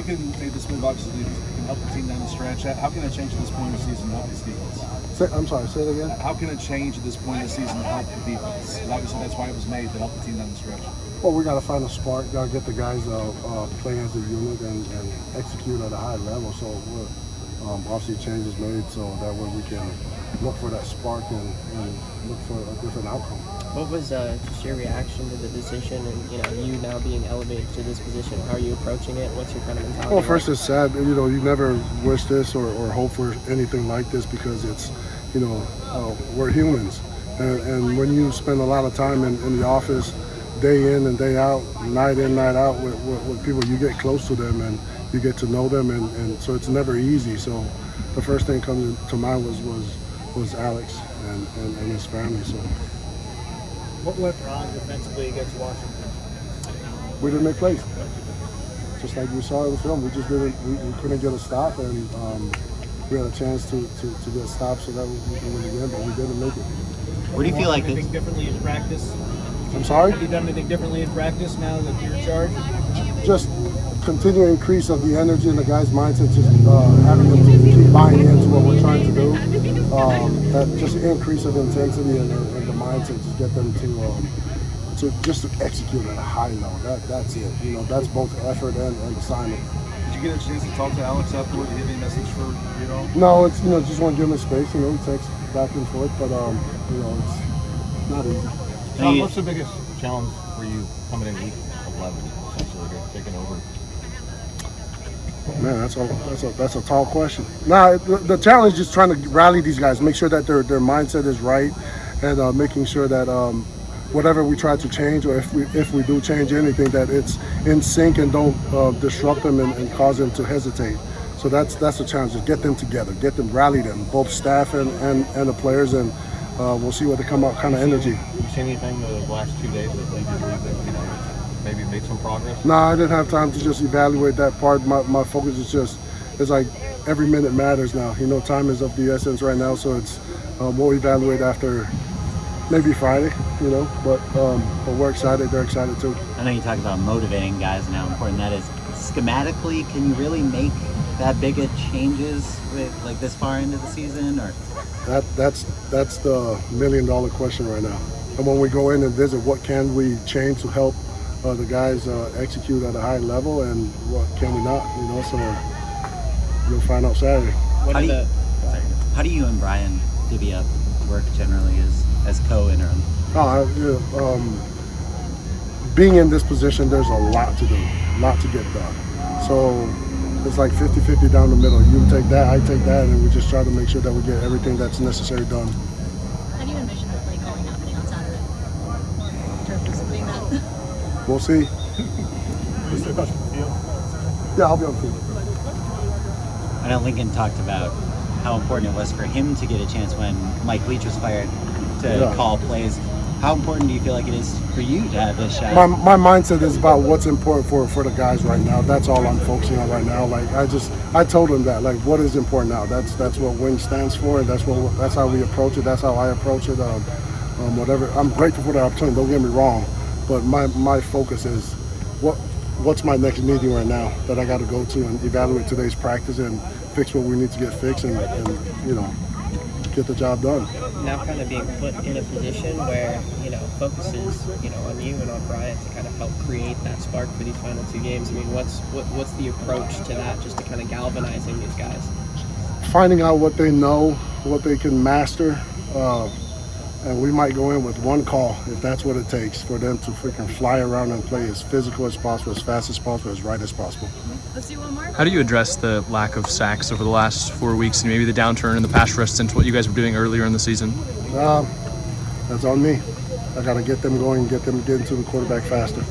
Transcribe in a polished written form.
can this move obviously can help the team down the stretch. How can it change at this point in the season to help this defense? I'm sorry, say it again. How can it change at this point in the season to help the defense? Obviously, that's why it was made, to help the team down the stretch. Well, we got to find a spark. Got to get the guys playing as a unit and execute at a high level. So we're obviously changes made so that way we can look for that spark and look for a different outcome. What was just your reaction to the decision, and you now being elevated to this position? How are you approaching it? What's your kind of mentality? Well, first it's sad. You never wish this or hope for anything like this because it's, we're humans, and when you spend a lot of time in the office, day in and day out, night in, night out with people, you get close to them and you get to know them, and so it's never easy. So the first thing coming to mind was Alex and his family. So. What went wrong defensively against Washington? We didn't make plays. Just like we saw in the film, we just didn't. We couldn't get a stop, and we had a chance to get stopped so that we can win again, but we didn't make it. What do you feel like? Anything differently in practice? I'm sorry? Have you done anything differently in practice now that you're in charge? Just continual increase of the energy in the guys' mindset, just having them to keep buying into what we're trying to do. That just increase of intensity and the mindset, just get them to execute at a high level. That's it. That's both effort and assignment. Did you get a chance to talk to Alex afterward? Did you have any message for No, it's just want to give him his space. We text back and forth, but it's not easy. Shaun, what's the biggest challenge for you coming in week 11, essentially, taking over? Man, that's a tall question. Nah, the challenge is trying to rally these guys, make sure that their mindset is right, and making sure that whatever we try to change, or if we do change anything, that it's in sync and don't disrupt them and cause them to hesitate. So that's the challenge: is get them together, rally them, both staff and the players, and we'll see what they come out kind of energy. Have you seen anything the last 2 days that lead you to believe that maybe made some progress? No, I didn't have time to just evaluate that part. My focus is it's like every minute matters now. Time is of the essence right now, so it's we'll evaluate after maybe Friday. But we're excited. They're excited too. I know you talk about motivating guys and how important that is. Schematically, can you really make that big of changes with this far into the season, or? That's the $1 million question right now. And when we go in and visit, what can we change to help the guys execute at a high level, and what can we not? So you'll find out Saturday. How do you and Brian divvy up work generally as co-interim? Being in this position, there's a lot to do, a lot to get done. So it's like 50-50 down the middle. You take that, I take that, and we just try to make sure that we get everything that's necessary done. How do you envision the play calling happening on Saturday? In terms of something that... We'll see. Is there a question for the field? Yeah, I'll be on the field. I know Lincoln talked about how important it was for him to get a chance when Mike Leach was fired to call plays. How important do you feel like it is for you to have this shot? My mindset is about what's important for the guys right now. That's all I'm focusing on right now. I told them that, what is important now. That's what WING stands for, and that's how we approach it. That's how I approach it. Whatever. I'm grateful for the opportunity. Don't get me wrong, but my focus is what's my next meeting right now that I got to go to and evaluate today's practice and fix what we need to get fixed and get the job done. Now kind of being put in a position where, focus is, on you and on Brian to kind of help create that spark for these final 2 games. I mean, what's the approach to that, just to kind of galvanizing these guys? Finding out what they know, what they can master, and we might go in with one call if that's what it takes for them to freaking fly around and play as physical as possible, as fast as possible, as right as possible. Let's do one more. How do you address the lack of sacks over the last 4 weeks and maybe the downturn in the pass rush since what you guys were doing earlier in the season? That's on me. I got to get them going, get them getting to the quarterback faster.